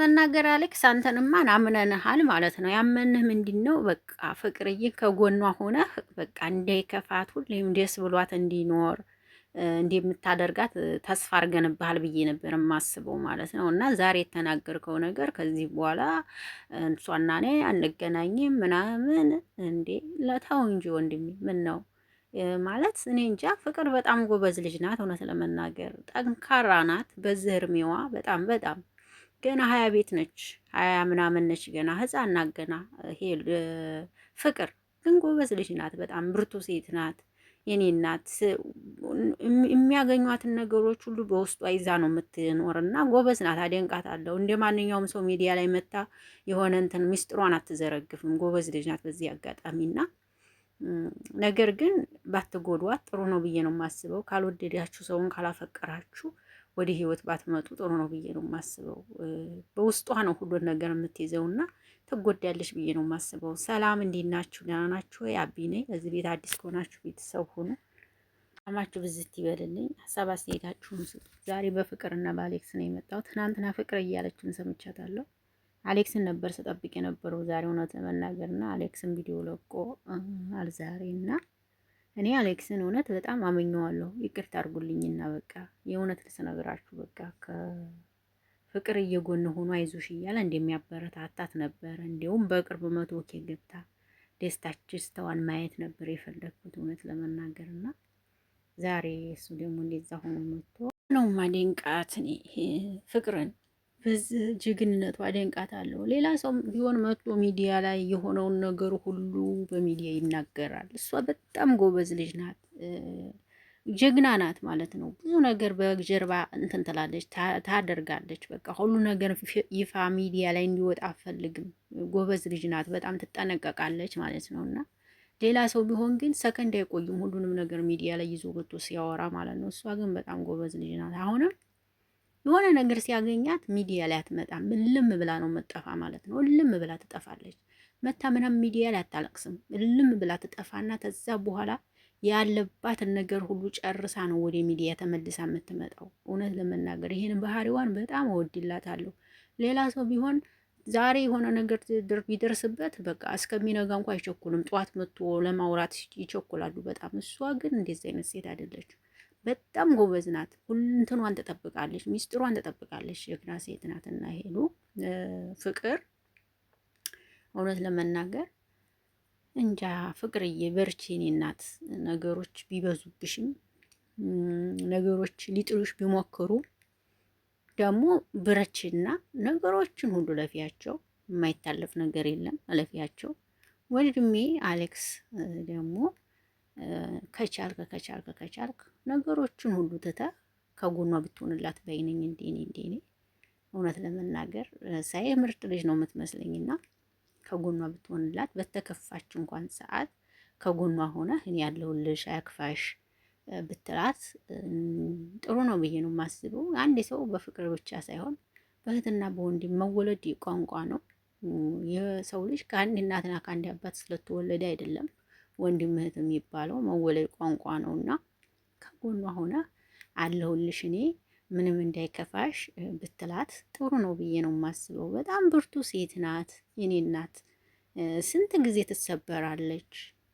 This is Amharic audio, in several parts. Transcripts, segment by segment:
ለመናገር አሌክስ አንተንማ አምነንሃል ማለት ነው። ያመንህ ምንድነው? በቃ ፍቅርዬ ከጎኗ ሆነህ በቃ እንዳይከፋት ሁሌም ደስ ብሏት እንዲኖር እንደምታደርጋት ተስፋ አድርገንብሃል ብዬ ነበር የማስበው ማለት ነው። እና ዛሬ የተናገርከው ነገር ከዚህ በኋላ እሷና እኔ አንገናኝም ምናምን እንዴ ለተው እንጂ ወንድሜ፣ ምን ነው ማለት እኔ እንጃ። ፍቅር በጣም ጎበዝ ልጅ ናት። እውነት ለመናገር ጠንካራ ናት። በዚህ እድሜዋ በጣም ገና 20 ቤት ነች፣ 20 ምናምን ነች፣ ገና ህፃን ናት ገና። ይሄ ፍቅር ግን ጎበዝ ልጅ ናት። በጣም ብርቱ ሴት ናት። የኔ እናት የሚያገኟትን ነገሮች ሁሉ በውስጧ ይዛ ነው የምትኖር እና ጎበዝ ናት። አደንቃታለሁ። እንደ ማንኛውም ሰው ሚዲያ ላይ መታ የሆነ እንትን ሚስጥሯን አትዘረግፍም። ጎበዝ ልጅ ናት በዚህ አጋጣሚና ነገር ግን ባትጎዷት ጥሩ ነው ብዬ ነው የማስበው። ካልወደዳችሁ ሰውን ካላፈቀራችሁ ወደ ህይወት ባትመጡ ጥሩ ነው ብዬ ነው የማስበው። በውስጧ ነው ሁሉን ነገር የምትይዘውና ትጎዳለች ብዬ ነው የማስበው። ሰላም እንዴት ናችሁ? ደህና ናችሁ ወይ? አቢ ነኝ። እዚህ ቤት አዲስ ከሆናችሁ ቤተሰብ ሁኑ። አማችሁ ብዝት ይበልልኝ። ሀሳብ አስተያየታችሁን ስጡ። ዛሬ በፍቅርና በአሌክስ ነው የመጣው። ትናንትና ፍቅር እያለችን ሰምቻታለሁ። አሌክስን ነበር ስጠብቅ የነበረው ዛሬ እውነት ለመናገርና አሌክስን ቪዲዮ ለቆ አልዛሬና እኔ አሌክስን እውነት በጣም አመኘዋለሁ። ይቅርታ አድርጉልኝና በቃ የእውነት ልስነግራችሁ በቃ ከፍቅር እየጎን ሆኖ አይዞሽ እያለ እንደሚያበረታታት ነበረ። እንዲሁም በቅርብ 100 ኬ ገብታ ደስታዋን ማየት ነበር የፈለግኩት እውነት ለመናገርና ዛሬ እሱ ደግሞ እንደዛ ሆኖ መጥቶ ነው ማደንቃት እኔ ፍቅርን በዚህ ጀግንነቱ አደንቃታለሁ። ሌላ ሰው ቢሆን መጥቶ ሚዲያ ላይ የሆነውን ነገር ሁሉ በሚዲያ ይናገራል። እሷ በጣም ጎበዝ ልጅ ናት፣ ጀግና ናት ማለት ነው። ብዙ ነገር በጀርባ እንትን ትላለች፣ ታደርጋለች። በቃ ሁሉ ነገር ይፋ ሚዲያ ላይ እንዲወጣ አትፈልግም። ጎበዝ ልጅ ናት፣ በጣም ትጠነቀቃለች ማለት ነው። እና ሌላ ሰው ቢሆን ግን ሰከንድ አይቆይም፣ ሁሉንም ነገር ሚዲያ ላይ ይዞ መጥቶ ሲያወራ ማለት ነው። እሷ ግን በጣም ጎበዝ ልጅ ናት። አሁንም የሆነ ነገር ሲያገኛት ሚዲያ ላይ አትመጣም። እልም ብላ ነው መጠፋ ማለት ነው። እልም ብላ ትጠፋለች። መታ ምናምን ሚዲያ ላይ አታለቅስም። እልም ብላ ትጠፋና ከዛ በኋላ ያለባትን ነገር ሁሉ ጨርሳ ነው ወደ ሚዲያ ተመልሳ የምትመጣው። እውነት ለመናገር ይሄን ባህሪዋን በጣም እወድላታለሁ። ሌላ ሰው ቢሆን ዛሬ የሆነ ነገር ቢደርስበት በቃ እስከሚነጋ እንኳ አይቸኩልም። ጠዋት መጥቶ ለማውራት ይቸኩላሉ በጣም። እሷ ግን እንደዚህ አይነት ሴት አይደለችም። በጣም ጎበዝ ናት። ሁሉንትኗን ተጠብቃለች፣ ሚስጥሯን ተጠብቃለች። ጀግና ሴት ናት። እና ሄሉ ፍቅር እውነት ለመናገር እንጃ ፍቅርዬ በርቺ የኔ እናት። ነገሮች ቢበዙብሽም ነገሮች ሊጥሉሽ ቢሞክሩ ደግሞ ብረችና ነገሮችን ሁሉ ለፊያቸው። የማይታለፍ ነገር የለም፣ ለፊያቸው። ወንድሜ አሌክስ ደግሞ ከቻልክ ነገሮችን ሁሉ ትተህ ከጎኗ ብትሆንላት በይነኝ። እንዴኔ እውነት ለመናገር ሳይ ምርጥ ልጅ ነው የምትመስለኝና ከጎኗ ብትሆንላት በተከፋች እንኳን ሰዓት ከጎኗ ሆነ እኔ ያለሁልሽ አያክፋሽ ብትላት ጥሩ ነው ብዬ ነው የማስበው። አንድ ሰው በፍቅር ብቻ ሳይሆን በእህትና በወንድም መወለድ ቋንቋ ነው። የሰው ልጅ ከአንድ እናትና ከአንድ አባት ስለተወለደ አይደለም ወንድም እህት የሚባለው መወለድ ቋንቋ ነውና ከጎኗ ሆነ አለሁልሽ እኔ ምንም እንዳይከፋሽ ብትላት ጥሩ ነው ብዬ ነው የማስበው። በጣም ብርቱ ሴት ናት የኔ እናት። ስንት ጊዜ ትሰበራለች፣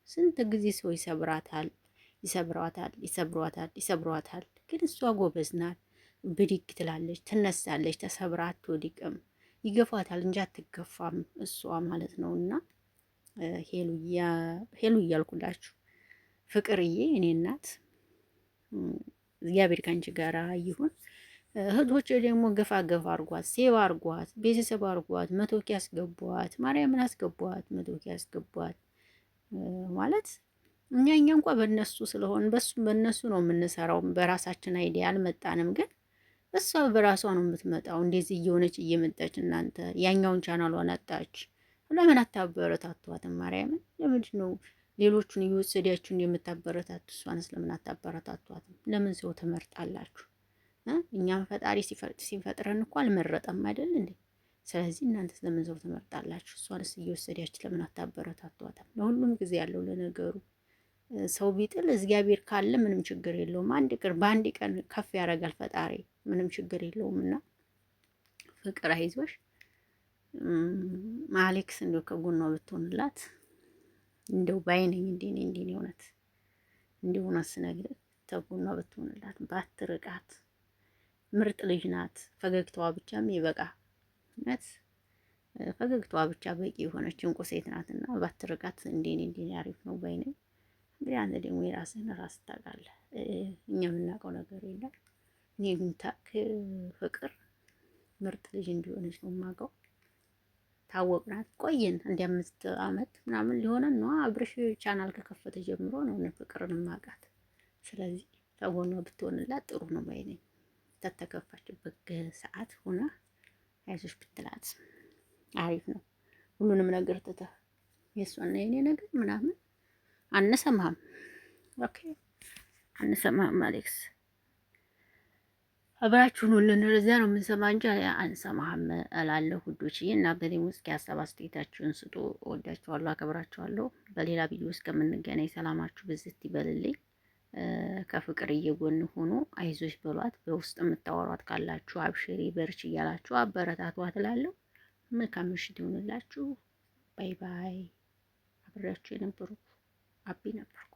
ስንት ጊዜ ሰው ይሰብሯታል። ግን እሷ ጎበዝ ናት። ብድግ ትላለች፣ ትነሳለች፣ ተሰብራ አትወድቅም። ይገፏታል እንጂ አትገፋም እሷ ማለት ነውና ሄሉ እያልኩላችሁ ፍቅርዬ እኔ እናት እግዚአብሔር ካንቺ ጋር ይሁን። እህቶቼ ደግሞ ገፋ አርጓት፣ ሴባ አርጓት፣ ቤተሰብ አርጓት፣ 100 ኬ አስገቧት፣ ማርያምን አስገቧት፣ 100 ኬ አስገቧት። ማለት እኛ እንኳ በእነሱ ስለሆን በእነሱ ነው የምንሰራው። በራሳችን አይዲያ አልመጣንም፣ ግን እሷ በራሷ ነው የምትመጣው። እንደዚህ እየሆነች እየመጣች እናንተ ያኛውን ቻናሏን አጣች። ለምን አታበረታቷትም? ማርያምን ለምንድን ነው ሌሎቹን እየወሰዳችሁ የምታበረታቱ? እሷንስ ለምን አታበረታቷትም? ለምን ሰው ትመርጣላችሁ? እኛም ፈጣሪ ሲፈጥረን እኮ አልመረጠም አይደል እንዴ? ስለዚህ እናንተስ ለምን ሰው ትመርጣላችሁ? እሷንስ እየወሰዳችሁ ለምን አታበረታቷትም? ለሁሉም ጊዜ ያለው ለነገሩ። ሰው ቢጥል እግዚአብሔር ካለ ምንም ችግር የለውም። በአንድ ቀን ከፍ ያደርጋል ፈጣሪ፣ ምንም ችግር የለውም። እና ፍቅር አይዞሽ አሌክስ እንደው ከጎኗ ብትሆንላት እንደው ባይነኝ እንዴ እውነት እንደው እውነት ስነግርህ ከጎኗ ብትሆንላት ባትርቃት። ምርጥ ልጅ ናት። ፈገግታዋ ብቻም ይበቃ። እውነት ፈገግታዋ ብቻ በቂ የሆነች እንቁ ሴት ናትና ባትርቃት እንዴ አሪፍ ነው ባይነኝ። እንግዲህ አንተ ደግሞ የራስህን ራስ ታውቃለህ። እኛ የምናውቀው ነገር የለም። እኔ ግን ፍቅር ምርጥ ልጅ እንዲሆነች ነው የማውቀው። ታወቅናት ቆየን እንደ 5 ዓመት ምናምን ሊሆነን ነው። አብርሽ ቻናል ከከፈተ ጀምሮ ነው እኔ ፍቅርን ማውቃት። ስለዚህ ከጎኗ ብትሆንላት ጥሩ ነው ባይ ነኝ። ተተከፋችበት ሰዓት ሆነ አይዞሽ ብትላት አሪፍ ነው። ሁሉንም ነገር ትተህ የእሷና የኔ ነገር ምናምን አንሰማህም። ኦኬ አንሰማህም አሌክስ አብራችሁን ሁሉን እዚያ ነው የምንሰማ እንጂ አንሰማህም እላለሁ ውዶችዬ። እና በእኔም ውስጥ ሀሳብ አስተያየታችሁን ስጡ። እወዳችኋለሁ፣ አከብራችኋለሁ። በሌላ ቪዲዮ እስከምንገናኝ ሰላማችሁ ብዝት ይበልልኝ። ከፍቅር እየጎን ሆኖ አይዞሽ በሏት። በውስጥ የምታወሯት ካላችሁ አብሽሪ በርች እያላችሁ አበረታቷት እላለሁ። መልካም ምሽት ይሁንላችሁ። ባይ ባይ። አብሬያችሁ የነበሩት አቢ ነበር።